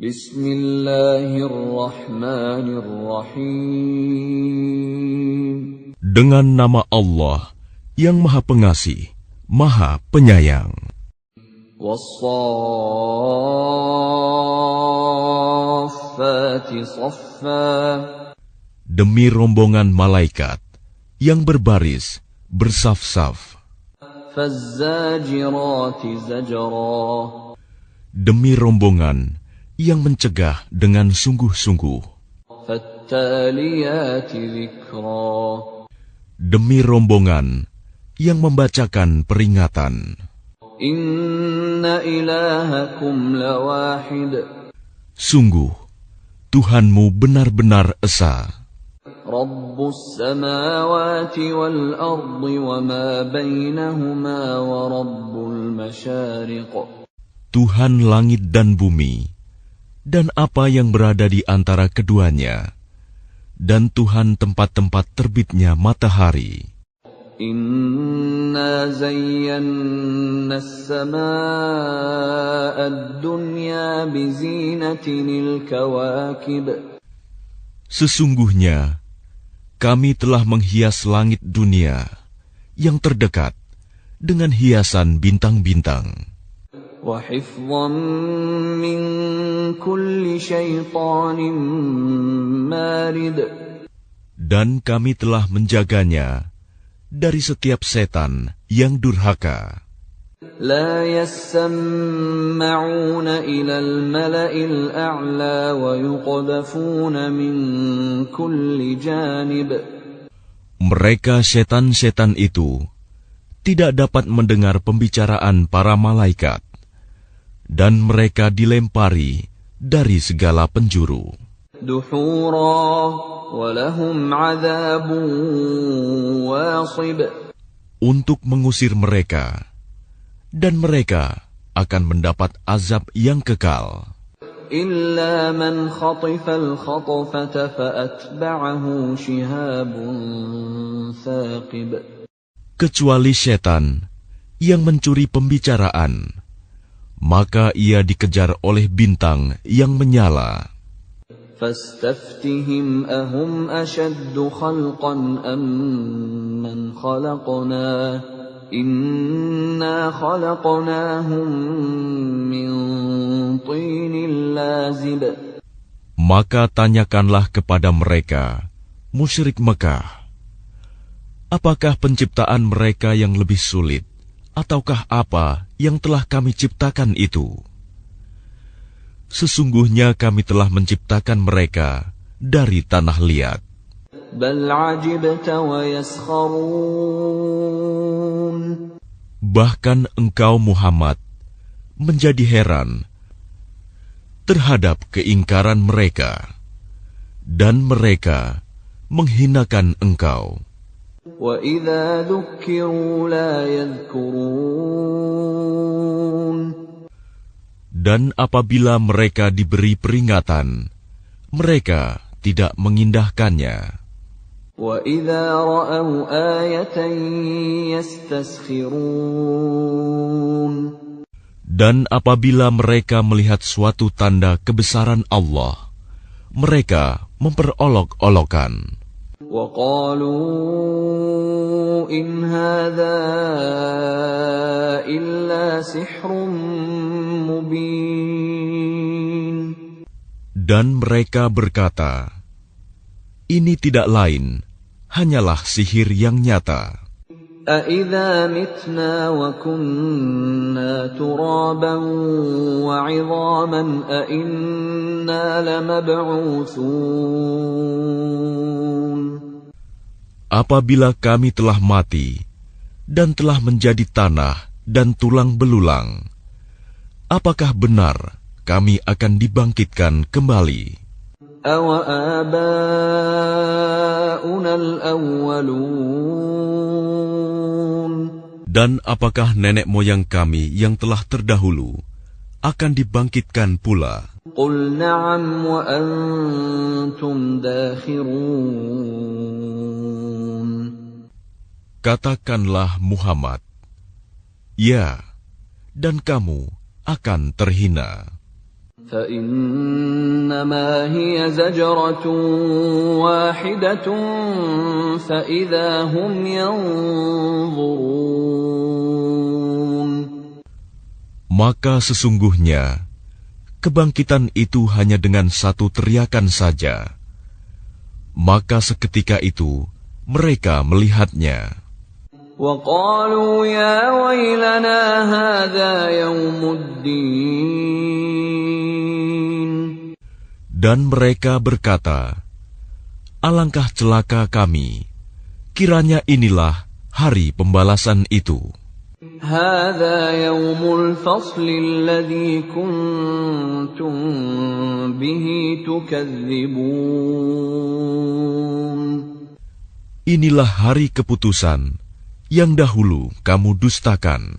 Bismillahirrahmanirrahim. Dengan nama Allah yang Maha Pengasih, Maha Penyayang. Was-saffati saffa. Demi rombongan malaikat yang berbaris bersaf-saf. Faz-zajirati zajra. Demi rombongan yang mencegah dengan sungguh-sungguh. Fattaliyati dzikra. Demi rombongan yang membacakan peringatan. Inna ilahakum lawahid. Sungguh, Tuhanmu benar-benar esa. Rabbus samawati wal ardi wa ma bainahuma wa rabbul masyariq. Tuhan langit dan bumi, dan apa yang berada di antara keduanya, dan Tuhan tempat-tempat terbitnya matahari. Inna zayyanna as-samaa'a ad-dunya bizinatinil kawakib. Sesungguhnya, kami telah menghias langit dunia yang terdekat dengan hiasan bintang-bintang. Wa hifdhan min kulli syaitanin marid. Dan kami telah menjaganya dari setiap setan yang durhaka. La yasma'una ila al-mala'il a'la wa yuqdhafuna min kulli janib. Mereka setan-setan itu tidak dapat mendengar pembicaraan para malaikat, dan mereka dilempari dari segala penjuru. Duhura wa lahum 'adzabun wasib. Untuk mengusir mereka, dan mereka akan mendapat azab yang kekal. Illa man khatifal khatfata fa'atba'ahu shihabun thaqib. Kecuali setan yang mencuri pembicaraan, maka ia dikejar oleh bintang yang menyala. Fastaftihim ahum ashaddu khalqan amman khalaqna. Inna khalaqnahum min tinil lazib. Maka tanyakanlah kepada mereka, musyrik Mekah, apakah penciptaan mereka yang lebih sulit, ataukah apa yang telah kami ciptakan itu? Sesungguhnya kami telah menciptakan mereka dari tanah liat. Bal ajibta wa yaskharun. Bahkan engkau Muhammad menjadi heran terhadap keingkaran mereka, dan mereka menghinakan engkau. Wa idza dzukkiru la yadhkurun. Dan apabila mereka diberi peringatan, mereka tidak mengindahkannya. Wa idza ra'aw ayatan yastaskhirun. Dan apabila mereka melihat suatu tanda kebesaran Allah, mereka memperolok-olokan. Wa qalu in hadza illa sihrun mubin. Dan mereka berkata, ini tidak lain, hanyalah sihir yang nyata. أَإِذَا مِتْنَا وَكُنَّا تُرَابًا وَعِظَامًا أَإِنَّا لَمَبْعُوثُونَ. Apabila kami telah mati dan telah menjadi tanah dan tulang belulang, apakah benar kami akan dibangkitkan kembali? أَوَآبَاؤُنَا الْأَوَّلُونَ. Dan apakah nenek moyang kami yang telah terdahulu akan dibangkitkan pula? قُلْ نَعَمْ وَأَنْتُمْ دَاخِرُونَ. Katakanlah Muhammad, ya, dan kamu akan terhina. فإنما هي زجرة واحدة فإذا هم ينظرون. Maka sesungguhnya kebangkitan itu hanya dengan satu teriakan saja. Maka seketika itu mereka melihatnya. وَقَالُوا يَا وَيْلَنَا هَذَا يَوْمُ الدِّينِ. Dan mereka berkata, alangkah celaka kami, kiranya inilah hari pembalasan itu. هَذَا يَوْمُ الْفَصْلِ الَّذِي كُنتُم بِهِ تُكَذِّبُونَ. Inilah hari keputusan yang dahulu kamu dustakan.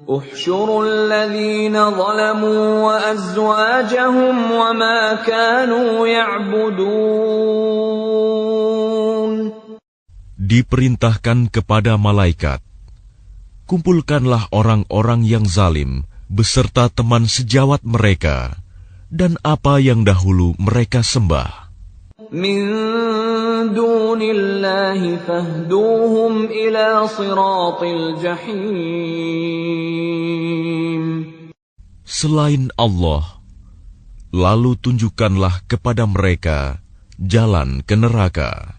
احشروا الذين ظلموا وأزواجهم وما كانوا يعبدون. Diperintahkan kepada malaikat, kumpulkanlah orang-orang yang zalim beserta teman sejawat mereka dan apa yang dahulu mereka sembah. من دون الله فاهدوهم إلى صراط الجحيم. Selain Allah, lalu tunjukkanlah kepada mereka jalan ke neraka.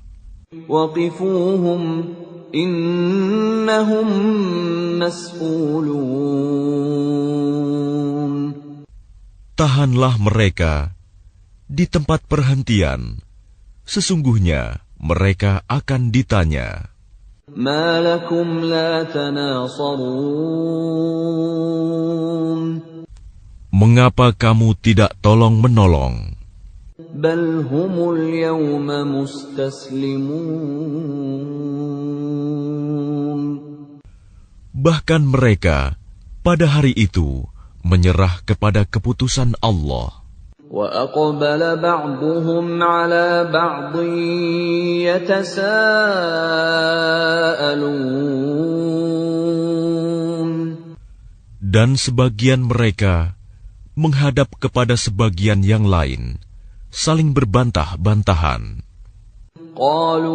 وقفوهم إنهم مسؤولون. Tahanlah mereka di tempat perhentian. Sesungguhnya mereka akan ditanya. ما لكم لا تناصرون. Mengapa kamu tidak tolong-menolong? بل هم اليوم مستسلمون. Bahkan mereka pada hari itu menyerah kepada keputusan Allah. وَأَقْبَلَ بَعْضُهُمْ عَلَى بَعْضٍ يَتَسَاءَلُونَ. Dan sebagian mereka menghadap kepada sebagian yang lain, saling berbantah-bantahan. قَالُوا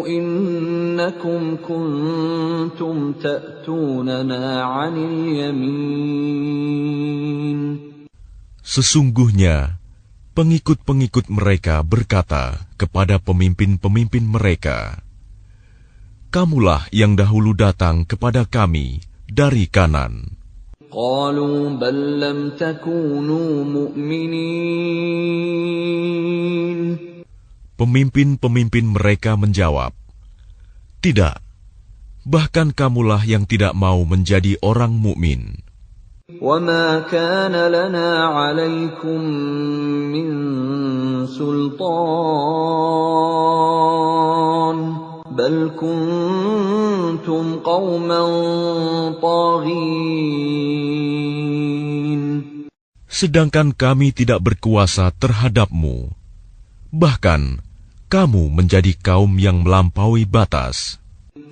إِنَّكُمْ كُنْتُمْ تَأْتُونَنَا عَنِ الْيَمِينِ. Sesungguhnya, pengikut-pengikut mereka berkata kepada pemimpin-pemimpin mereka, kamulah yang dahulu datang kepada kami dari kanan. قالوا بل لم تكونوا مؤمنين. Pemimpin-pemimpin mereka menjawab, tidak, bahkan kamulah yang tidak mau menjadi orang mukmin. وما كان لنا عليكم من سلطان بل كنتم قوما طاغين. Sedangkan kami tidak berkuasa terhadapmu, bahkan kamu menjadi kaum yang melampaui batas.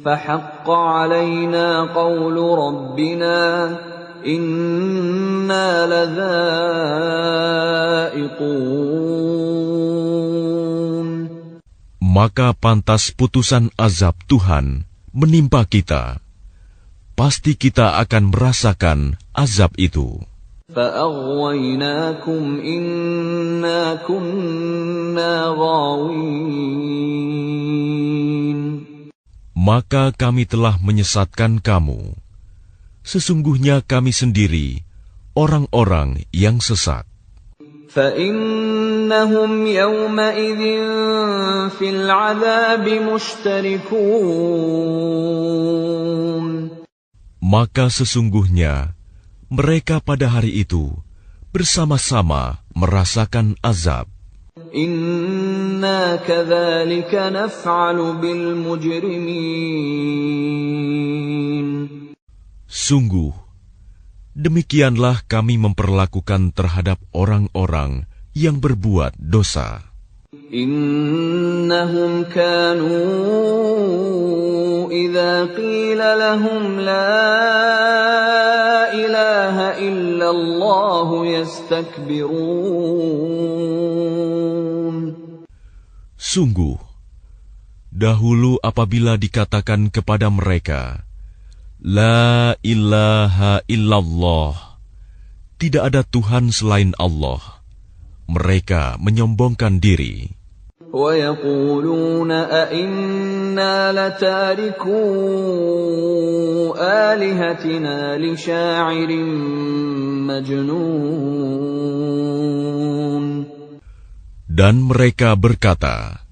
فحق علينا قول ربنا إنا لذائقون. Maka pantas putusan azab Tuhan menimpa kita. Pasti kita akan merasakan azab itu. فأغويناكم إنا كنا غاوين. Maka kami telah menyesatkan kamu. Sesungguhnya kami sendiri orang-orang yang sesat. فإنهم يومئذ في العذاب مشتركون. Maka sesungguhnya mereka pada hari itu bersama-sama merasakan azab. إنا كذلك نفعل بالمجرمين. Sungguh, demikianlah kami memperlakukan terhadap orang-orang yang berbuat dosa. إنهم كانوا إذا قيل لهم لا إله إلا الله يستكبرون. Sungguh, dahulu apabila dikatakan kepada mereka, La ilaha illallah, tidak ada Tuhan selain Allah, mereka menyombongkan diri. وَيَقُولُونَ أَإِنَّا لَتَارِكُو آلِهَتِنَا لِشَاعِرٍ مَجْنُونٍ. Dan mereka berkata,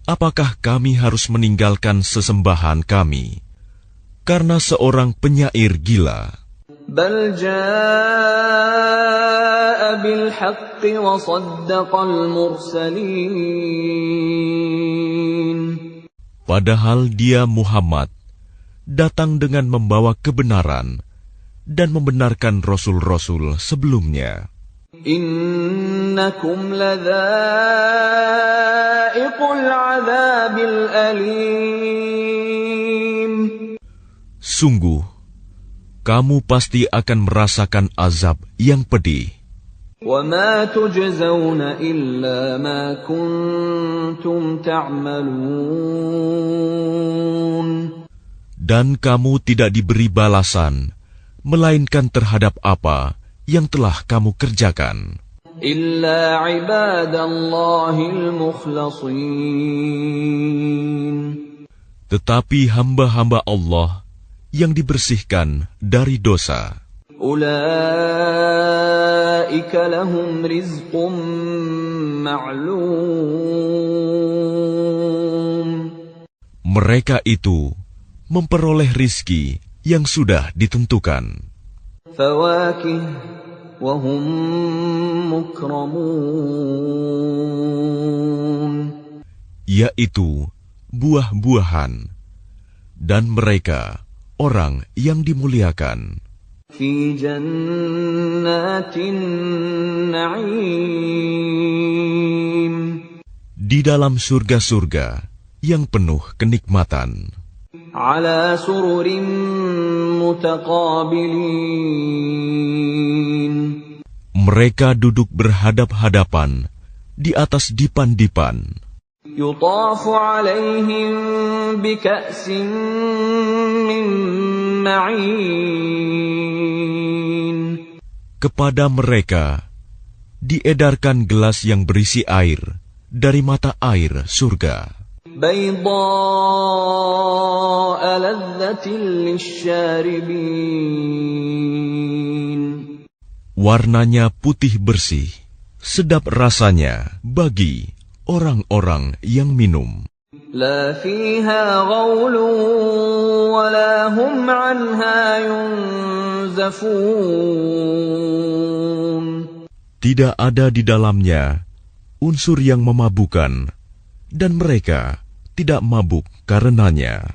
apakah kami harus meninggalkan sesembahan kami karena seorang penyair gila? بَلْ جَاءَ بِالْحَقِّ وَصَدَّقَ الْمُرْسَلِينَ. Padahal dia Muhammad datang dengan membawa kebenaran dan membenarkan rasul-rasul sebelumnya. إِنَّكُمْ لَذَائِقُو الْعَذَابِ الْأَلِيمِ. Sungguh, kamu pasti akan merasakan azab yang pedih. وَمَا تُجْزَوْنَ إِلَّا مَا كُنتُمْ تَعْمَلُونَ. Dan kamu tidak diberi balasan, melainkan terhadap apa yang telah kamu kerjakan. إِلَّا عِبَادَ اللَّهِ الْمُخْلَصِينَ. Tetapi hamba-hamba Allah yang dibersihkan dari dosa, أُولَئِكَ لَهُمْ رِزْقٌ مَّعْلُومٌ. mereka itu memperoleh rizki yang sudah ditentukan, فَوَاكِهُ وَهُمْ مُكْرَمُونَ. yaitu buah-buahan, dan mereka orang yang dimuliakan في جنات النعيم. di dalam surga-surga yang penuh kenikmatan, على سرر متقابلين. mereka duduk berhadap-hadapan di atas dipan-dipan. يطاف عليهم بكأس من معين. Kepada mereka diedarkan gelas yang berisi air dari mata air surga, بيضاء لذة للشاربين. warnanya putih bersih, sedap rasanya bagi orang-orang yang minum. لا فيها غول ولا هم عنها ينزفون. Tidak ada di dalamnya unsur yang memabukkan, dan mereka tidak mabuk karenanya.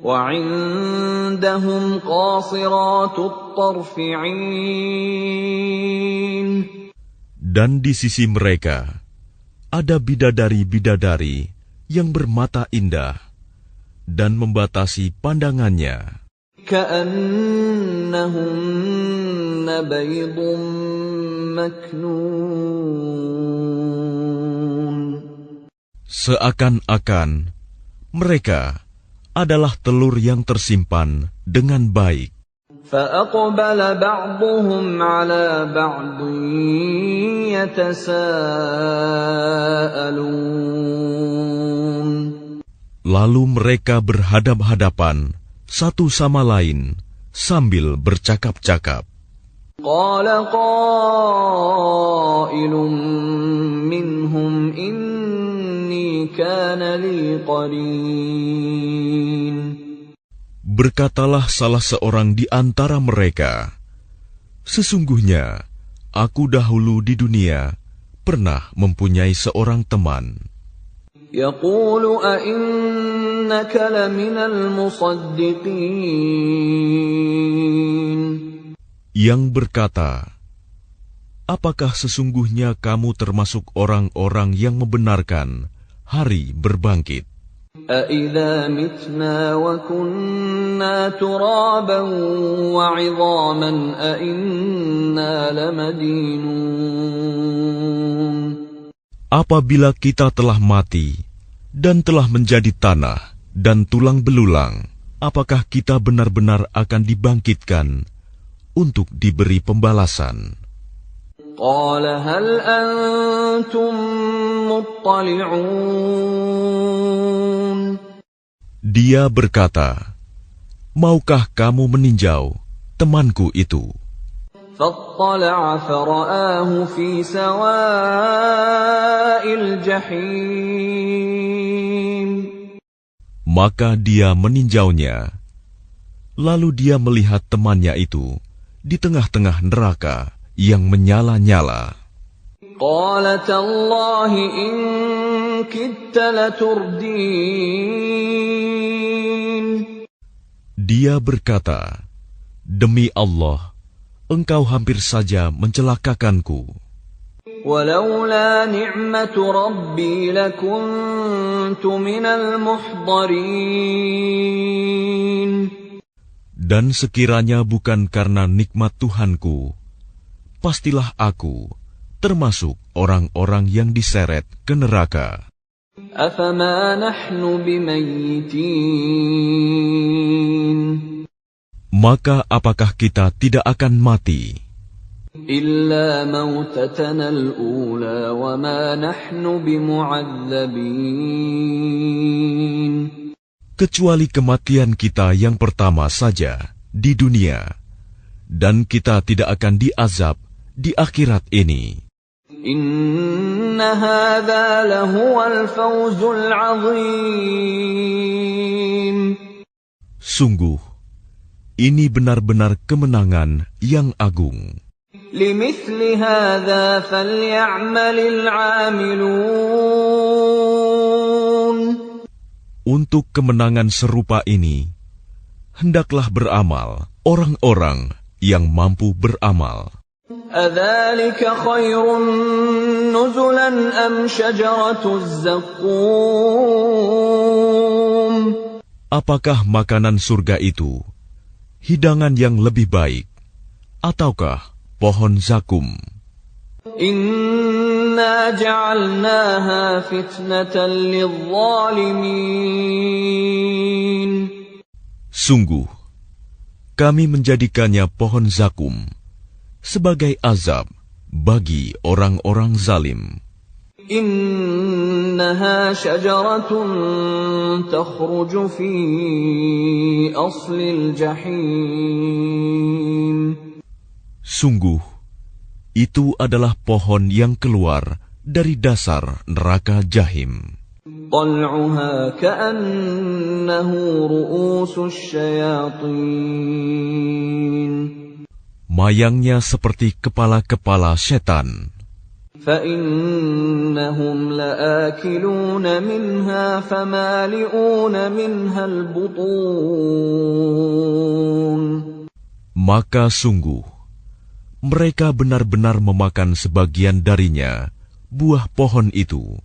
وعندهم قاصرات الطرف عين. Dan di sisi mereka ada bidadari-bidadari yang bermata indah dan membatasi pandangannya. كأنهن بيض مكنون. Seakan-akan mereka adalah telur yang tersimpan dengan baik. فأقبل بعضهم على بعض يتساءلون. Lalu mereka berhadap-hadapan satu sama lain sambil bercakap-cakap. قال قائل منهم إني كان لي قرين. Berkatalah salah seorang di antara mereka, sesungguhnya aku dahulu di dunia pernah mempunyai seorang teman. يقول أئنك لمن المصدقين. Yang berkata, apakah sesungguhnya kamu termasuk orang-orang yang membenarkan hari berbangkit? أَإِذَا مِتْنَا وَكُنَّا تُرَابًا وَعِظَامًا أَإِنَّا لَمَدِينُونَ Apabila kita telah mati dan telah menjadi tanah dan tulang belulang, apakah kita benar-benar akan dibangkitkan untuk diberi pembalasan? قَالَ هَلْ أَنْتُمْ مُطَّلِعُونَ Dia berkata, maukah kamu meninjau temanku itu? فَاطَّلَعَ فَرَآهُ فِي سَوَاءِ الْجَحِيمِ Maka dia meninjaunya. Lalu dia melihat temannya itu di tengah-tengah neraka yang menyala-nyala. قَالَ تَاللَّهِ إِن كِدتَّ لَتُرْدِينِ Dia berkata, demi Allah, engkau hampir saja mencelakakanku. وَلَوْلَا نِعْمَةُ رَبِّي لَكُنتُ مِنَ الْمُحْضَرِينَ Dan sekiranya bukan karena nikmat Tuhanku, pastilah aku termasuk orang-orang yang diseret ke neraka. أَفَمَا نَحْنُ بِمَيِّتِينَ Maka apakah kita tidak akan mati? إِلَّا مَوْتَتَنَا الْأُولَى وَمَا نَحْنُ بِمُعَذَّبِينَ Kecuali kematian kita yang pertama saja di dunia, dan kita tidak akan diazab di akhirat ini. إِنَّ هَذَا لَهُوَ الْفَوْزُ الْعَظِيمُ Sungguh, ini benar-benar kemenangan yang agung. لِمِثْلِ هَذَا فَلْيَعْمَلِ الْعَامِلُونَ Untuk kemenangan serupa ini, hendaklah beramal orang-orang yang mampu beramal. أَذَلِكَ خَيْرٌ نُزُلًا أَمْ شَجَرَةُ الزَّقُّومِ Apakah makanan surga itu hidangan yang lebih baik, ataukah pohon zakum? إِنَّا جَعَلْنَاهَا فِتْنَةً لِلظَّالِمِينَ Sungguh, kami menjadikannya pohon zakum sebagai azab bagi orang-orang zalim. إِنَّهَا شَجَرَةٌ تَخْرُجُ فِي أَصْلِ الْجَحِيمِ Sungguh, itu adalah pohon yang keluar dari dasar neraka Jahim. طَلْعُهَا كَأَنَّهُ رُءُوسُ الشَّيَاطِينِ Mayangnya seperti kepala-kepala setan. فَإِنَّهُمْ لَآكِلُونَ مِنْهَا فَمَالِئُونَ مِنْهَا الْبُطُونَ Maka sungguh, mereka benar-benar memakan sebagian darinya, buah pohon itu,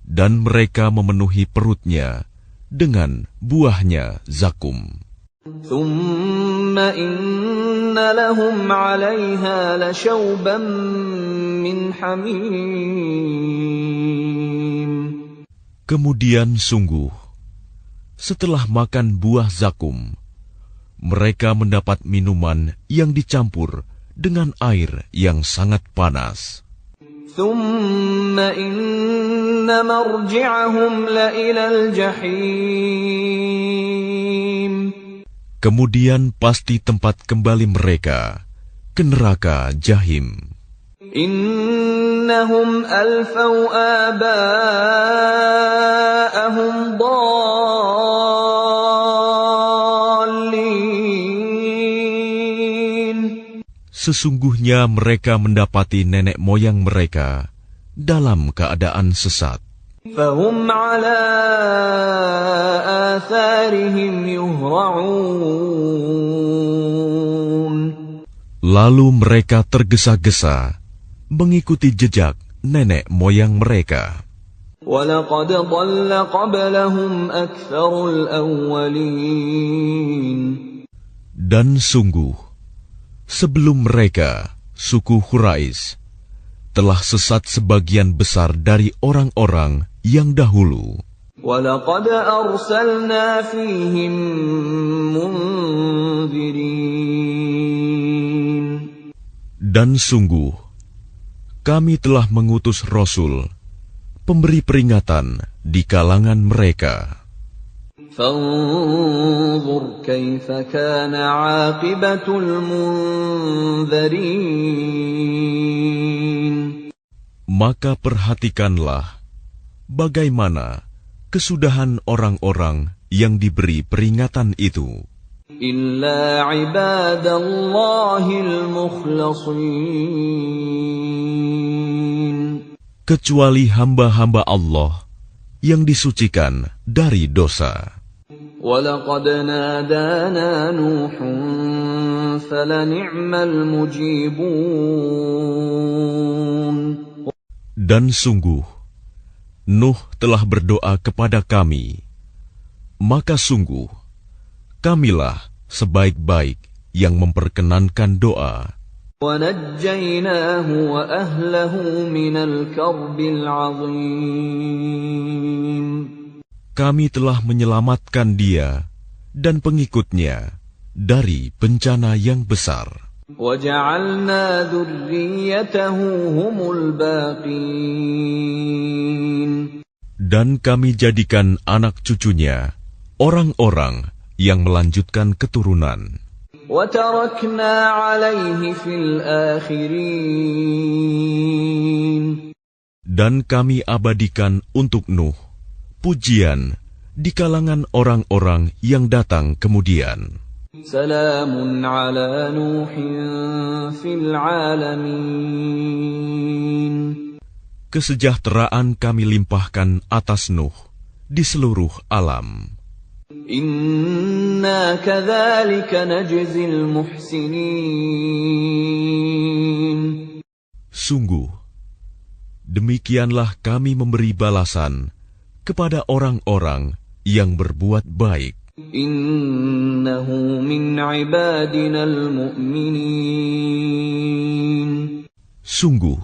dan mereka memenuhi perutnya dengan buahnya zakum. ثُمَّ إِنَّ لَهُمْ عَلَيْهَا لَشَوْبًا مِّنْ حَمِيمٍ Kemudian sungguh, setelah makan buah zakum, mereka mendapat minuman yang dicampur dengan air yang sangat panas. ثُمَّ إِنَّ مَرْجِعَهُمْ لَإِلَى الْجَحِيمِ Kemudian pasti tempat kembali mereka ke neraka Jahim. إِنَّهُمْ أَلْفَوْا آبَاءَهُمْ ضَالِّينَ Sesungguhnya mereka mendapati nenek moyang mereka dalam keadaan sesat. فَهُمْ عَلَى آثَارِهِمْ يُهْرَعُونَ Lalu mereka tergesa-gesa mengikuti jejak nenek moyang mereka. وَلَقَدْ ضَلَّ قَبْلَهُمْ أَكْثَرُ الْأَوَّلِينَ Dan sungguh, sebelum mereka, suku Quraisy, telah sesat sebagian besar dari orang-orang yang dahulu. وَلَقَدْ أَرْسَلْنَا فِيهِمْ مُنذِرِينَ Dan sungguh, kami telah mengutus Rasul, pemberi peringatan di kalangan mereka. فَانظُرْ كَيْفَ كَانَ عَاقِبَةُ الْمُنذَرِينَ Maka perhatikanlah bagaimana kesudahan orang-orang yang diberi peringatan itu. إِلَّا عِبَادَ اللَّهِ الْمُخْلَصِينَ Kecuali hamba-hamba Allah yang disucikan dari dosa. وَلَقَدْ نَادَانَا نُوحٌ فَلَنِعْمَ الْمُجِيبُونَ Dan sungguh, Nuh telah berdoa kepada kami, maka sungguh, kamilah sebaik-baik yang memperkenankan doa. وَنَجَّيْنَاهُ وَأَهْلَهُ مِنَ الْكَرْبِ الْعَظِيمِ Kami telah menyelamatkan dia dan pengikutnya dari bencana yang besar. وَجَعَلْنَا ذُرِّيَّتَهُ هُمُ الْبَاقِينَ Dan kami jadikan anak cucunya orang-orang yang melanjutkan keturunan. وَتَرَكْنَا عَلَيْهِ فِي الْآخِرِينَ Dan kami abadikan untuk Nuh pujian di kalangan orang-orang yang datang kemudian. سَلَامٌ عَلَى نُوحٍ فِي الْعَالَمِينَ Kesejahteraan kami limpahkan atas Nuh di seluruh alam. إِنَّا كَذَلِكَ نَجْزِي الْمُحْسِنِينَ Sungguh, demikianlah kami memberi balasan kepada orang-orang yang berbuat baik. إِنَّهُ مِنْ عِبَادِنَا الْمُؤْمِنِينَ Sungguh,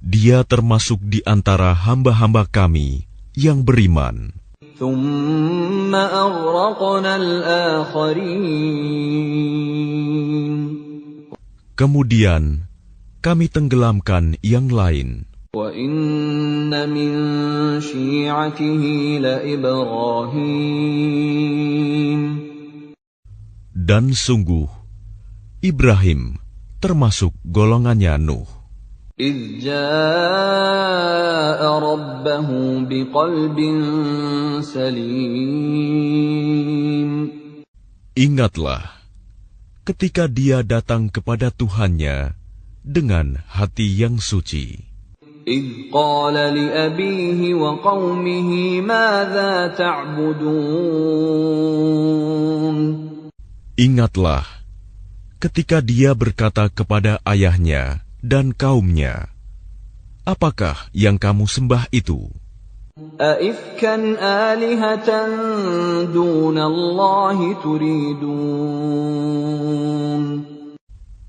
dia termasuk di antara hamba-hamba kami yang beriman. ثُمَّ أَغْرَقْنَا الْآخَرِينَ Kemudian, kami tenggelamkan yang lain. وَإِنَّ مِنْ شِيعَتِهِ لَإِبْرَاهِيمَ Dan sungguh, Ibrahim termasuk golongannya Nuh. إِذْ جَاءَ رَبَّهُ بِقَلْبٍ سَلِيمٍ Ingatlah, ketika dia datang kepada Tuhannya dengan hati yang suci. إِذْ قَالَ لِأَبِيهِ وَقَوْمِهِ مَاذَا تَعْبُدُونَ Ingatlah, ketika dia berkata kepada ayahnya dan kaumnya, apakah yang kamu sembah itu? أَئِفْكًا آلِهَةً دُونَ اللَّهِ تُرِيدُونَ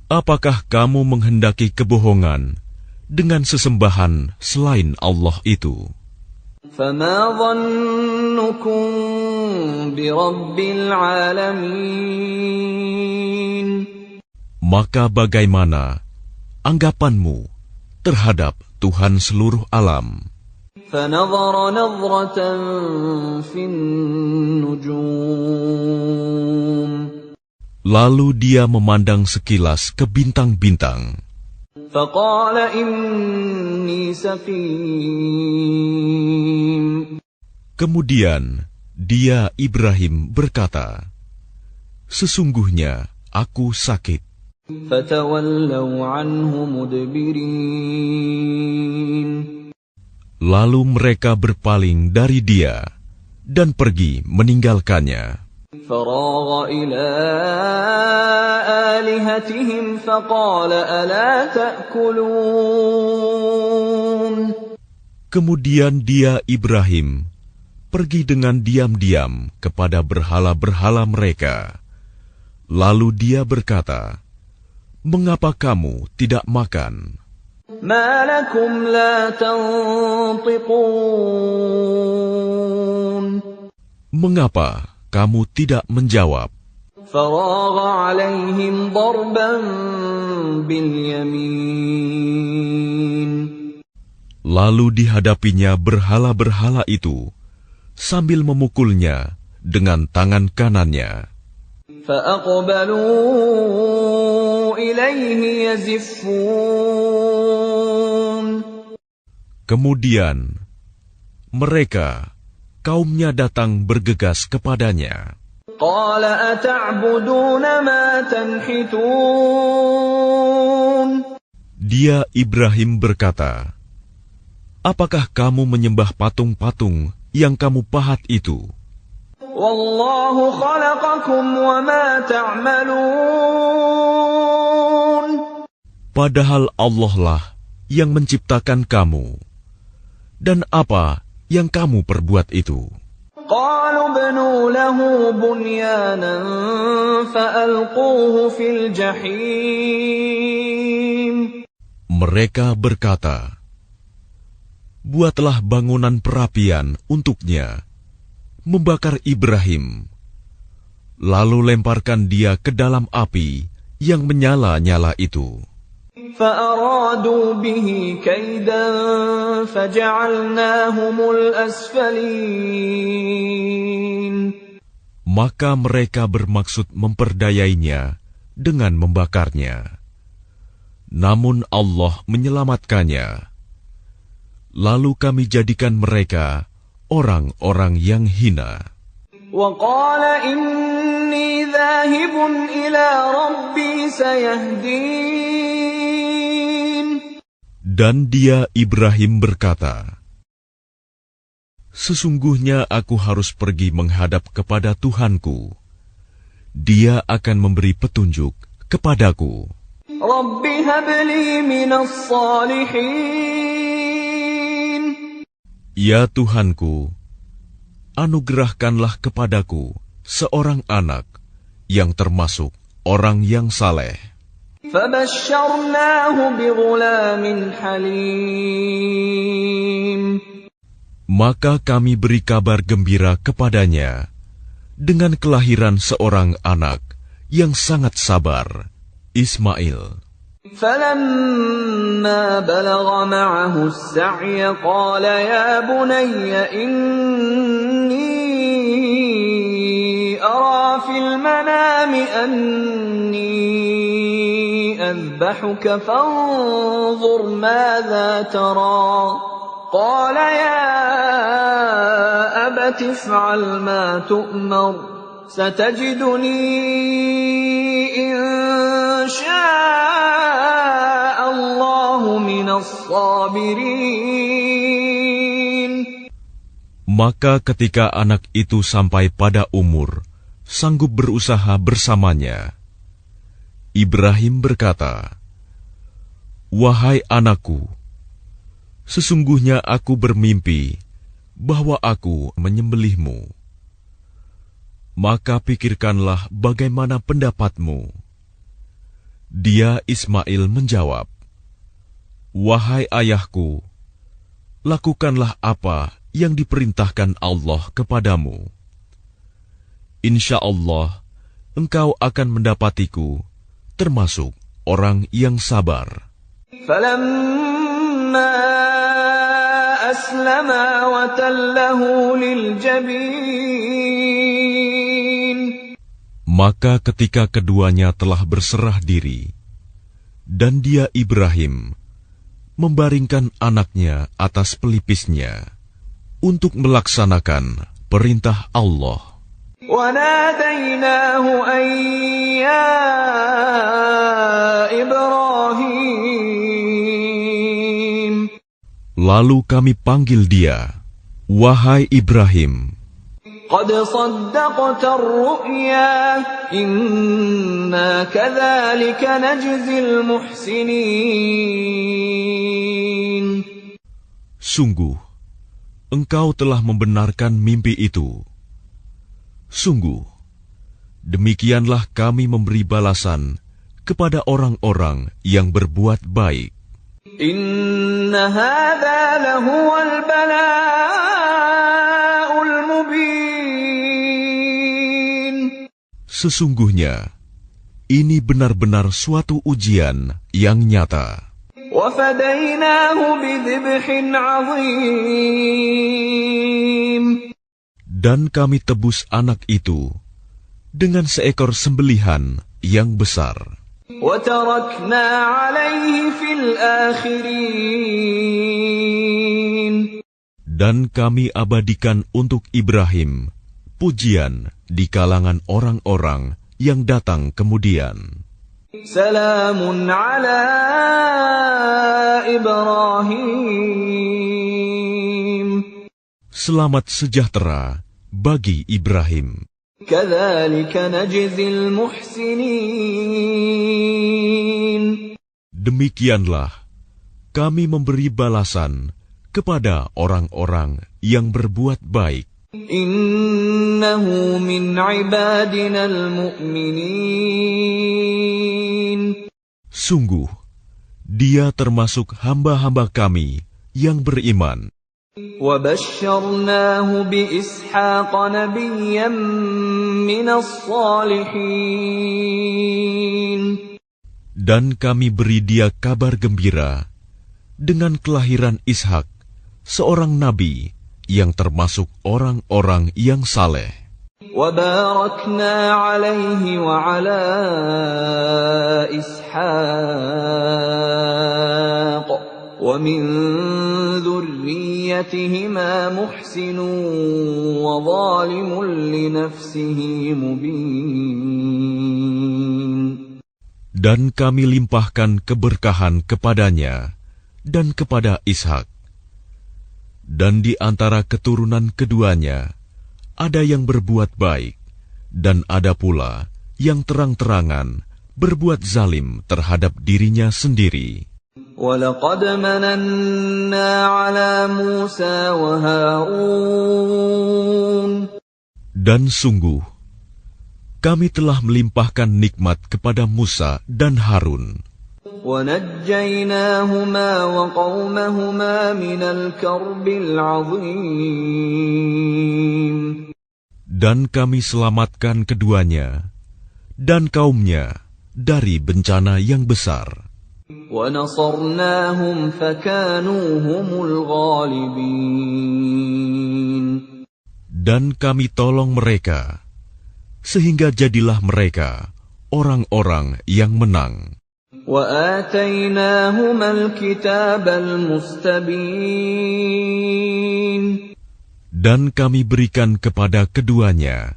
Apakah kamu menghendaki kebohongan dengan sesembahan selain Allah itu? فَمَا ظَنُّكُمْ بِرَبِّ الْعَالَمِينَ Maka bagaimana anggapanmu terhadap Tuhan seluruh alam? فَنَظَرَ نَظْرَةً فِي النُّجُومِ Lalu dia memandang sekilas ke bintang-bintang. فَقَالَ إِنِّي سَقِيمٌ Kemudian dia Ibrahim berkata, sesungguhnya aku sakit. فَتَوَلَّوْا عَنْهُ مُدْبِرِينَ Lalu mereka berpaling dari dia dan pergi meninggalkannya. فراغ إلى آلهتهم فقال ألا تأكلون. Kemudian dia Ibrahim pergi dengan diam-diam kepada berhala-berhala mereka. Lalu dia berkata, "Mengapa kamu tidak makan?" ما لكم لا تنطقون. Mengapa kamu tidak menjawab? فراغ عليهم ضربا باليمين. Lalu dihadapinya berhala-berhala itu sambil memukulnya dengan tangan kanannya. فأقبلوا إليه يزفون. Kemudian mereka, kaumnya datang bergegas kepadanya. قال أتعبدون ما تنحتون. Dia Ibrahim berkata, "Apakah kamu menyembah patung-patung yang kamu pahat itu? والله خلقكم وما تعملون. Padahal Allah lah yang menciptakan kamu. Dan apa yang kamu perbuat itu?" قالوا ابنوا له بنيانا فألقوه في الجحيم. Mereka berkata, "Buatlah bangunan perapian untuknya, membakar Ibrahim, lalu lemparkan dia ke dalam api yang menyala-nyala itu." فأرادوا به كيدا فجعلناهم الأسفلين. Maka mereka bermaksud memperdayainya dengan membakarnya. Namun Allah menyelamatkannya. Lalu kami jadikan mereka orang-orang yang hina. وقال إني ذاهب إلى ربي سيهدين. Dan dia Ibrahim berkata, "Sesungguhnya aku harus pergi menghadap kepada Tuhanku. Dia akan memberi petunjuk kepadaku." رب هب لي من الصالحين. Ya Tuhanku, anugerahkanlah kepadaku seorang anak yang termasuk orang yang saleh. فبشرناه بغلام حليم. Maka kami beri kabar gembira kepadanya dengan kelahiran seorang anak yang sangat sabar, Ismail. فلما بلغ معه السعي قال يا بني إني أرى في المنام أني أذبحك فانظر ماذا ترى. قال يا أبت افعل ما تؤمر ستجدني إن شاء الله من الصابرين. Maka ketika anak itu sampai pada umur sanggup berusaha bersamanya, Ibrahim berkata, "Wahai anakku, sesungguhnya aku bermimpi bahwa aku menyembelihmu. Maka pikirkanlah bagaimana pendapatmu." Dia Ismail menjawab, "Wahai ayahku, lakukanlah apa yang diperintahkan Allah kepadamu. Insya Allah, engkau akan mendapatiku termasuk orang yang sabar." فلما أسلما وتله للجبين. Maka ketika keduanya telah berserah diri, dan dia Ibrahim membaringkan anaknya atas pelipisnya untuk melaksanakan perintah Allah. وَنَادَيْنَاهُ أَن يَا إِبْرَاهِيمُ. Lalu kami panggil dia, "Wahai Ibrahim." قد صدقت الرؤيا إنا كذلك نجزي المحسنين. Sungguh, engkau telah membenarkan mimpi itu. Sungguh, demikianlah kami memberi balasan kepada orang-orang yang berbuat baik. Inna hadza lahuwal bala'ul mubin. Sesungguhnya, ini benar-benar suatu ujian yang nyata. وَفَدَيْنَاهُ بِذِبْحٍ عَظِيمٍ. Dan kami tebus anak itu dengan seekor sembelihan yang besar. وَتَرَكْنَا عَلَيْهِ فِي الْآخِرِينَ. Dan kami abadikan untuk Ibrahim pujian di kalangan orang-orang yang datang kemudian. Salamun ala Ibrahim. Selamat sejahtera bagi Ibrahim. Kadzalika najzil muhsinin. Demikianlah kami memberi balasan kepada orang-orang yang berbuat baik. Innahu min ibadina al-mu'minin. Sungguh, dia termasuk hamba-hamba kami yang beriman. وَبَشَّرْنَاهُ بِإِسْحَاقَ نَبِيًّا مِّنَ الصَّالِحِينَ. Dan kami beri dia kabar gembira dengan kelahiran Ishak, seorang nabi yang termasuk orang-orang yang saleh. وَبَارَكْنَا عَلَيْهِ وَعَلَى إِسْحَاقَ وَمِنْ ذُرِّيَّتِهِمَا مُحْسِنٌ وَظَالِمٌ لِنَفْسِهِ مُبِينٌ. Dan kami limpahkan keberkahan kepadanya dan kepada Ishak. Dan di antara keturunan keduanya, ada yang berbuat baik, dan ada pula yang terang-terangan berbuat zalim terhadap dirinya sendiri. وَلَقَدْ مَنَنَّا عَلَى مُوسَى وَهَارُونَ. Dan sungguh, kami telah melimpahkan nikmat kepada Musa dan Harun. وَنَجَّيْنَاهُمَا وَقَوْمَهُمَا مِنَ الْكَرْبِ الْعَظِيمِ. Dan kami selamatkan keduanya dan kaumnya dari bencana yang besar. وَنَصَرْنَاهُمْ فَكَانُوا هُمُ الْغَالِبِينَ. Dan kami tolong mereka, sehingga jadilah mereka orang-orang yang menang. وَآتَيْنَاهُمَا الْكِتَابَ الْمُسْتَبِينَ. Dan kami berikan kepada keduanya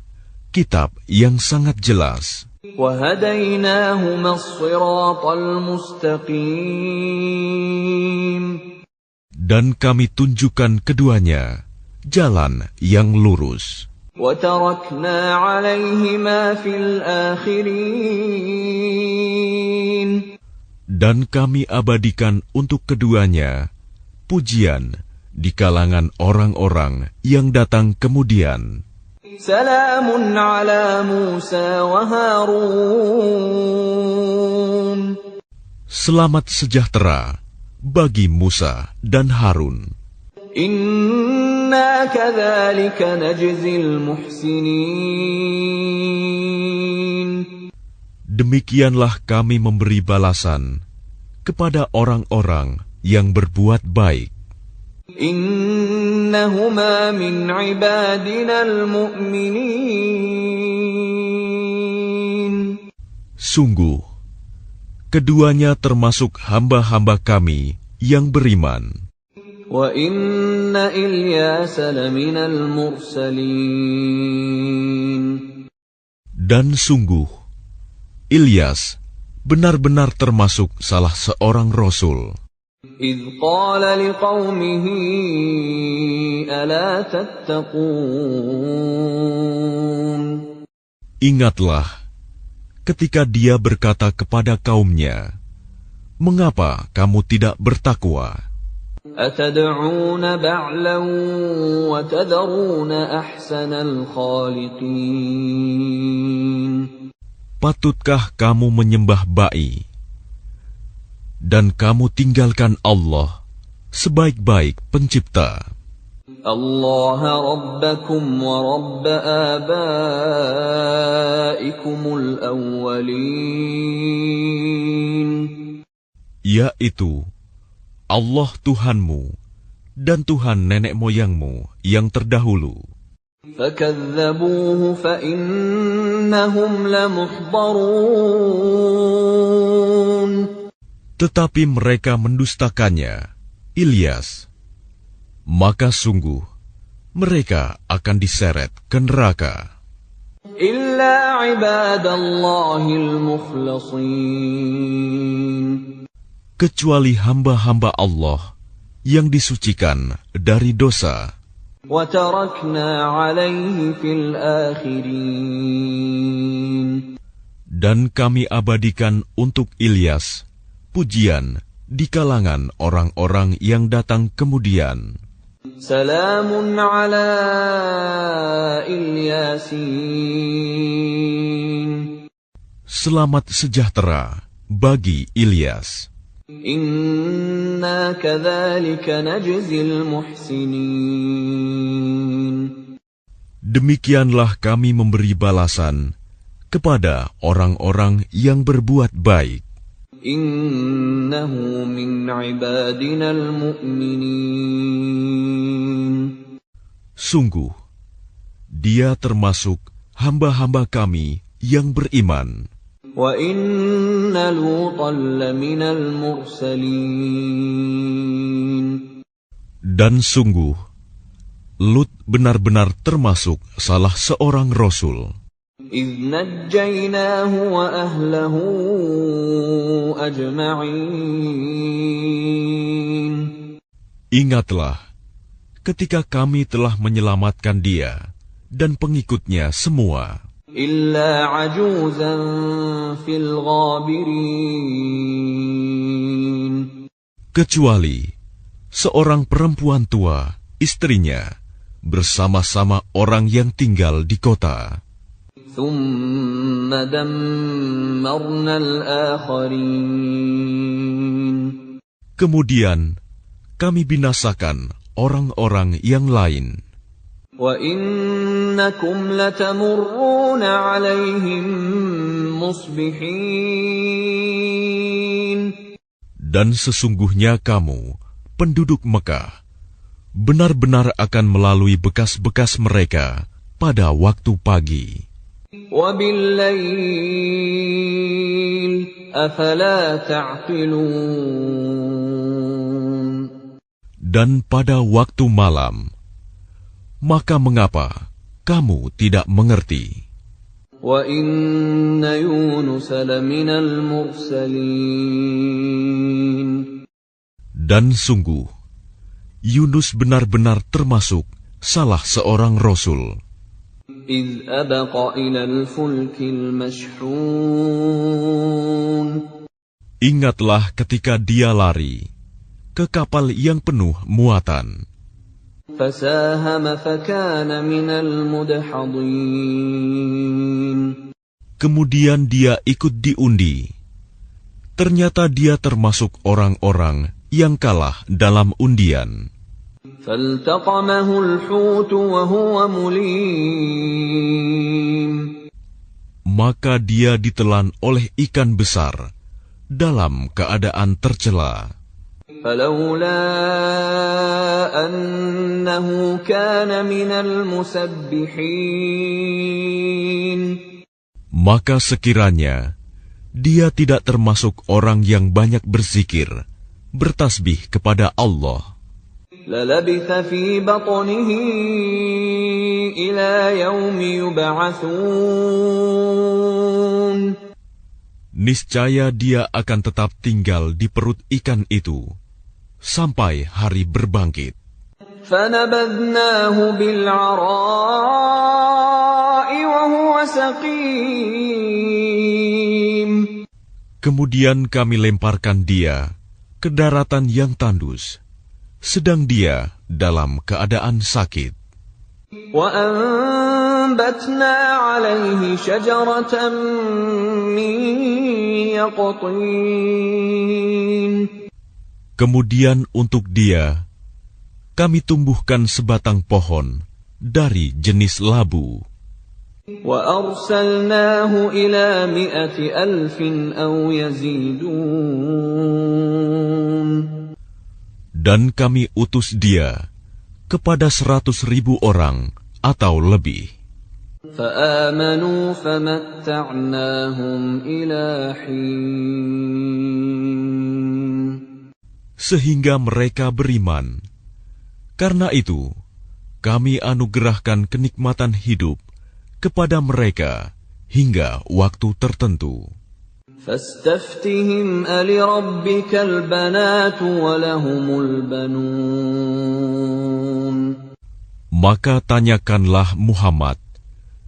kitab yang sangat jelas. وَهَدَيْنَاهُمَا الصِّرَاطَ الْمُسْتَقِيمَ. Dan kami tunjukkan keduanya jalan yang lurus. وَتَرَكْنَا عَلَيْهِمَا فِي الْآخِرِينَ. Dan kami abadikan untuk keduanya pujian di kalangan orang-orang yang datang kemudian. Salamun ala Musa wa Harun. Selamat sejahtera bagi Musa dan Harun. Inna kadzalika najzil muhsinin. Demikianlah kami memberi balasan kepada orang-orang yang berbuat baik. Innahuma min ibadina al-mu'minin. Sungguh, keduanya termasuk hamba-hamba kami yang beriman. Wa inna Ilyasa laminal mursalin. Dan sungguh, Ilyas benar-benar termasuk salah seorang rasul. إذ قال لقومه ألا تتقون. Ingatlah ketika dia berkata kepada kaumnya, "Mengapa kamu tidak bertakwa? أتدعون بعلا وتذرون أحسن الخالقين. Patutkah kamu menyembah ba'i, dan kamu tinggalkan Allah, sebaik-baik pencipta? الله ربكم ورب آبائكم الأولين. Yaitu Allah Tuhanmu dan Tuhan nenek moyangmu yang terdahulu. فكذبوه فإنهم لمحضرون. Tetapi mereka mendustakannya, Ilyas. Maka sungguh, mereka akan diseret ke neraka. إلا عباد الله المخلصين. Kecuali hamba-hamba Allah yang disucikan dari dosa. وتركنا عليه في الآخرين. Dan kami abadikan untuk Ilyas pujian di kalangan orang-orang yang datang kemudian. سلام على الياسين. Selamat sejahtera bagi Ilyas. إنا كذلك نجزي المحسنين. Demikianlah kami memberi balasan kepada orang-orang yang berbuat baik. إنه من عبادنا المؤمنين. Sungguh, dia termasuk hamba-hamba kami yang beriman. وَإِنَّ لُوطًا لَّمِنَ الْمُرْسَلِينَ. Dan sungguh, Lut benar-benar termasuk salah seorang rasul. إِذْ نَجَّيْنَاهُ وَأَهْلَهُ أَجْمَعِينَ. Ingatlah, ketika kami telah menyelamatkan dia dan pengikutnya semua. إِلَّا عَجُوزًا فِي الْغَابِرِينَ. Kecuali seorang perempuan tua, istrinya, bersama-sama orang yang tinggal di kota. ثُمَّ دَمَّرْنَا الْآخَرِينَ. Kemudian kami binasakan orang-orang yang lain. وَإِنَّكُمْ لَتَمُرُّونَ عَلَيْهِمْ مُصْبِحِينَ. Dan sesungguhnya kamu, penduduk Mekah, benar-benar akan melalui bekas-bekas mereka pada waktu pagi. وَبِاللَّيْلِ أَفَلَا تَعْقِلُونَ. Dan pada waktu malam, maka mengapa kamu tidak mengerti? وَإِنَّ يُونُسَ لَمِنَ الْمُرْسَلِينَ. Dan sungguh, Yunus benar-benar termasuk salah seorang rasul. إِذْ أَبَقَ إِلَى الْفُلْكِ الْمَشْحُونِ. Ingatlah ketika dia lari ke kapal yang penuh muatan. فَسَاهَمَ فَكَانَ مِنَ الْمُدْحَضِينَ. Kemudian dia ikut diundi. Ternyata dia termasuk orang-orang yang kalah dalam undian. فَالْتَقَمَهُ الْحُوتُ وَهُوَ مُلِيمٌ. Maka dia ditelan oleh ikan besar dalam keadaan tercela. فَلَوْلَا أَنَّهُ كَانَ مِنَ الْمُسَبِّحِينَ. Maka sekiranya dia tidak termasuk orang yang banyak berzikir, bertasbih kepada Allah, لَلَبِثَ فِي بَطْنِهِ إِلَى يَوْمِ يُبْعَثُونَ. niscaya dia akan tetap tinggal di perut ikan itu sampai hari berbangkit. فَنَبَذْنَاهُ بِالْعَرَاءِ وَهُوَ سَقِيمٌ. Kemudian kami lemparkan dia ke daratan yang tandus, sedang dia dalam keadaan sakit. وَأَنبَتْنَا عَلَيْهِ شَجَرَةً مِّن يَقْطِينٍ. Kemudian untuk dia, kami tumbuhkan sebatang pohon dari jenis labu. وَأَرْسَلْنَاهُ إِلَى 100,000 أَوْ يَزِيدُونَ. Dan kami utus dia kepada 100,000 orang atau lebih. فَآمَنُوا فَمَتَّعْنَاهُمْ إِلَى حِينٍ. Sehingga mereka beriman. Karena itu, kami anugerahkan kenikmatan hidup kepada mereka hingga waktu tertentu. فَاسْتَفْتِهِمْ أَلِرَبِّكَ الْبَنَاتُ وَلَهُمُ الْبَنُونَ. Maka tanyakanlah Muhammad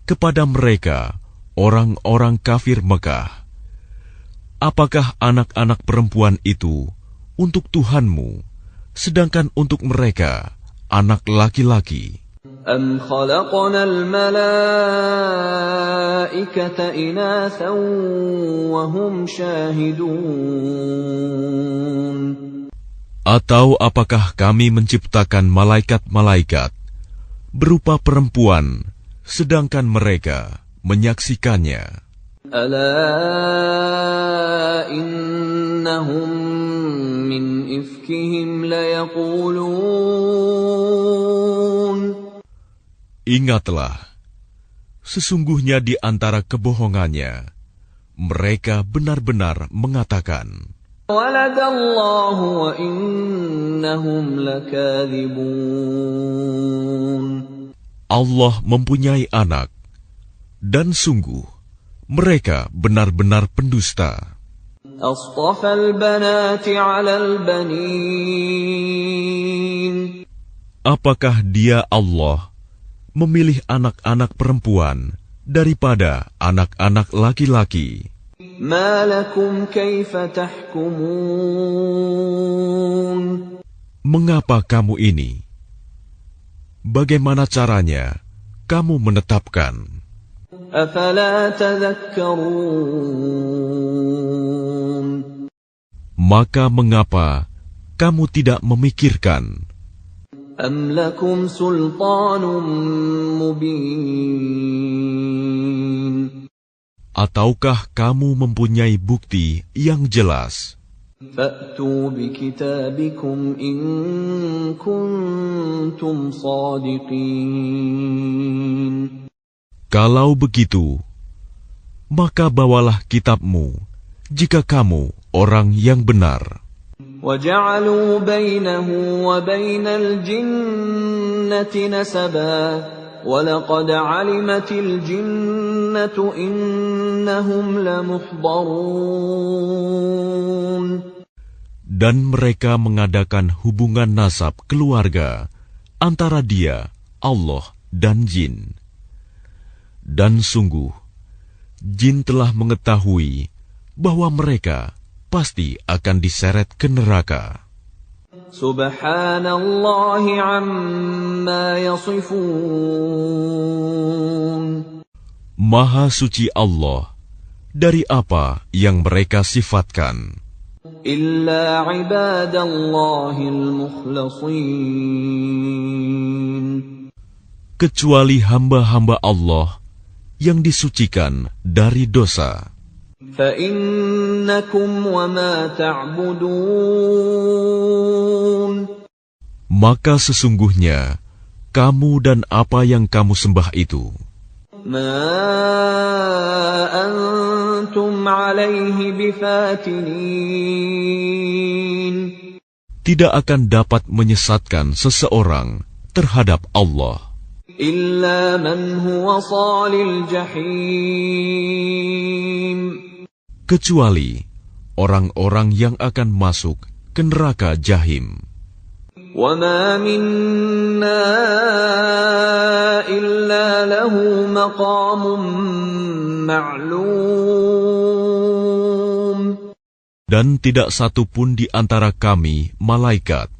kepada mereka, orang-orang kafir Mekah, apakah anak-anak perempuan itu untuk Tuhanmu, sedangkan untuk mereka anak laki-laki? أَمْ خَلَقْنَا الْمَلَائِكَةَ إِنَاثًا وَهُمْ شَاهِدُونَ. Atau apakah kami menciptakan malaikat-malaikat berupa perempuan, sedangkan mereka menyaksikannya? أَلَا إِنَّهُمْ مِنْ إِفْكِهِمْ لَيَقُولُونَ. Ingatlah, sesungguhnya di antara kebohongannya, mereka benar-benar mengatakan, وَلَدَ اللَّهُ وَإِنَّهُمْ لَكَاذِبُونَ. Allah mempunyai anak, dan sungguh, mereka benar-benar pendusta. أَصْطَفَى الْبَنَاتِ عَلَى الْبَنِينَ. Apakah dia Allah memilih anak-anak perempuan daripada anak-anak laki-laki? مَا لَكُمْ كَيْفَ تَحْكُمُونَ. Mengapa kamu ini? Bagaimana caranya kamu menetapkan? أَفَلَا تَذَكَّرُونَ. Maka mengapa kamu tidak memikirkan? أَمْ لَكُمْ سُلْطَانٌ مُّبِينٌ. Ataukah kamu mempunyai bukti yang jelas? فَأْتُوا بِكِتَابِكُمْ إِن كُنتُمْ صَادِقِينَ. Kalau begitu, maka bawalah kitabmu jika kamu orang yang benar. وَجَعَلُوا بَيْنَهُ وَبَيْنَ الْجِنَّةِ نَسَبًا وَلَقَدْ عَلِمَتِ الْجِنَّةُ إِنَّهُمْ لَمُحْضَرُونَ. Dan mereka mengadakan hubungan nasab keluarga antara dia, Allah, dan jin. Dan sungguh, jin telah mengetahui bahwa mereka pasti akan diseret ke neraka. Subhanallahi amma yasifun. Maha suci Allah dari apa yang mereka sifatkan. Illa ibadallahil mukhlasin. Kecuali hamba-hamba Allah yang disucikan dari dosa. فَإِنَّكُمْ وَمَا تَعْبُدُونَ. Maka sesungguhnya kamu dan apa yang kamu sembah itu, مَا أَنْتُمْ عَلَيْهِ بِفَاتِنِينَ. tidak akan dapat menyesatkan seseorang terhadap Allah. إِلَّا مَنْ هُوَ صَالِ الْجَحِيمِ. Kecuali orang-orang yang akan masuk ke neraka Jahim. وَمَا مِنَّا إِلَّا لَهُ مَقَامٌ مَعْلُومٌ. Dan tidak satu pun di antara kami, malaikat,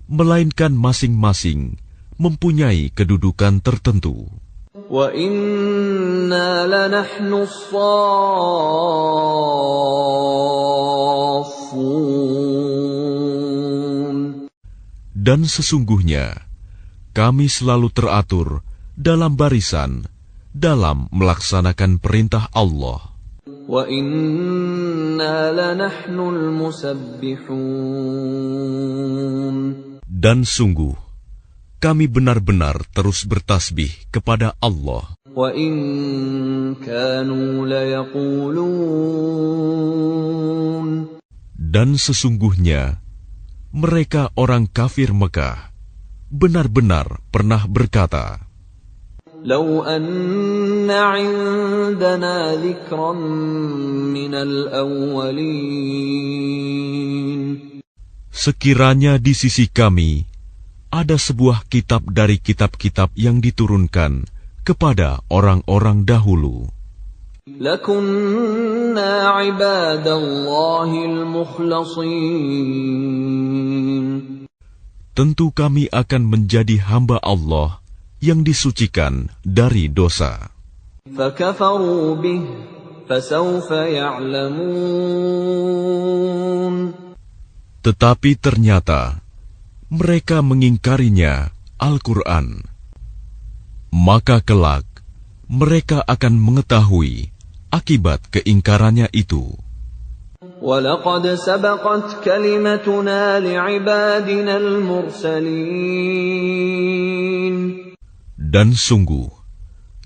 melainkan masing-masing mempunyai kedudukan tertentu. وَإِنَّا لَنَحْنُ الصَّافُّونَ. Dan sesungguhnya, kami selalu teratur dalam barisan dalam melaksanakan perintah Allah. وَإِنَّا لَنَحْنُ الْمُسَبِّحُونَ. Dan sungguh, kami benar-benar terus bertasbih kepada Allah. وَإِن كَانُوا لَيَقُولُونَ. Dan sesungguhnya, mereka orang kafir Mekah benar-benar pernah berkata, لَوْ أَنَّ عِندَنَا ذِكْرًا مِنَ الْأَوَّلِينَ. sekiranya di sisi kami ada sebuah kitab dari kitab-kitab yang diturunkan kepada orang-orang dahulu, لَكُنَّا عِبَادَ اللَّهِ الْمُخْلَصِينَ. tentu kami akan menjadi hamba Allah yang disucikan dari dosa. فَكَفَرُوا بِهِ فَسَوْفَ يَعْلَمُونَ. Tetapi ternyata mereka mengingkarinya, Al-Quran. Maka kelak mereka akan mengetahui akibat keingkarannya itu. وَلَقَدْ سَبَقَتْ كَلِمَتُنَا لِعِبَادِنَا الْمُرْسَلِينَ. Dan sungguh,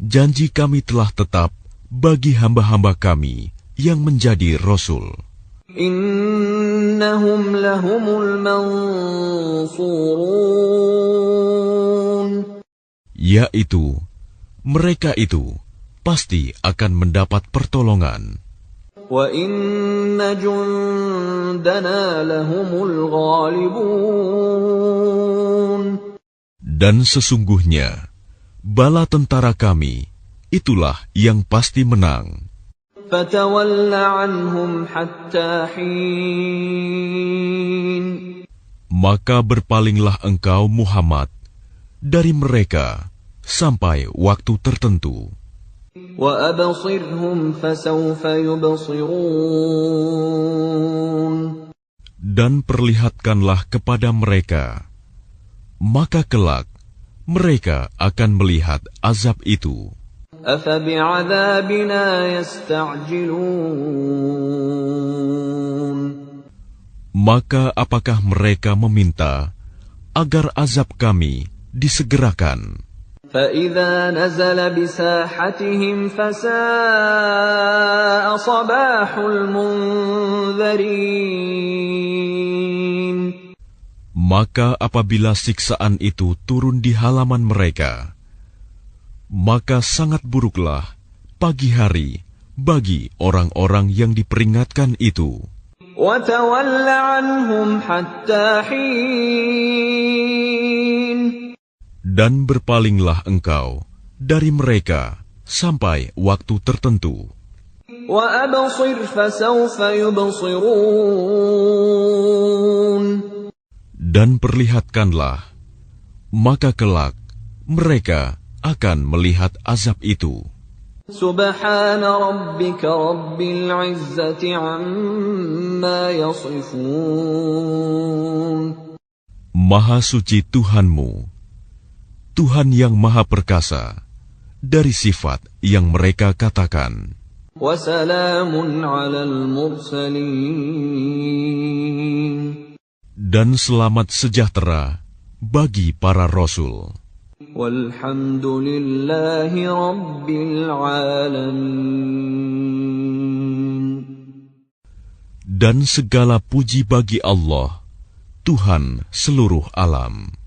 janji kami telah tetap bagi hamba-hamba kami yang menjadi Rasul. إِنَّهُمْ لَهُمُ الْمَنْصُورُونَ. Yaitu, mereka itu pasti akan mendapat pertolongan. وَإِنَّ جُنْدَنَا لَهُمُ الْغَالِبُونَ. Dan sesungguhnya, bala tentara kami, itulah yang pasti menang. فَتَوَلَّ عَنْهُمْ حَتَّى حِينٍ. Maka berpalinglah engkau Muhammad dari mereka sampai waktu tertentu. وَأَبْصِرْهُمْ فَسَوْفَ يُبْصِرُونَ. Dan perlihatkanlah kepada mereka, maka kelak mereka akan melihat azab itu. أَفَبِعَذَابِنَا يَسْتَعْجِلُونَ. Maka apakah mereka meminta agar azab kami disegerakan? فَإِذَا نَزَلَ بِسَاحَتِهِمْ فَسَاءَ صَبَاحُ الْمُنذَرِينَ. Maka apabila siksaan itu turun di halaman mereka, maka sangat buruklah pagi hari bagi orang-orang yang diperingatkan itu. وَتَوَلَّ عَنْهُمْ حَتَّى حِينٍ. Dan berpalinglah engkau dari mereka sampai waktu tertentu. وَأَبْصِرْ فَسَوْفَ يُبْصِرُونَ. Dan perlihatkanlah, maka kelak mereka akan melihat azab itu. سُبْحَانَ رَبِّكَ رَبِّ الْعِزَّةِ عَمَّا يَصِفُونَ. Maha suci Tuhanmu, Tuhan yang Maha Perkasa, dari sifat yang mereka katakan. وَسَلَامٌ عَلَى الْمُرْسَلِينَ. Dan selamat sejahtera bagi para Rasul. وَالْحَمْدُ لِلَّهِ رَبِّ الْعَالَمِينَ. Dan segala puji bagi Allah, Tuhan seluruh alam.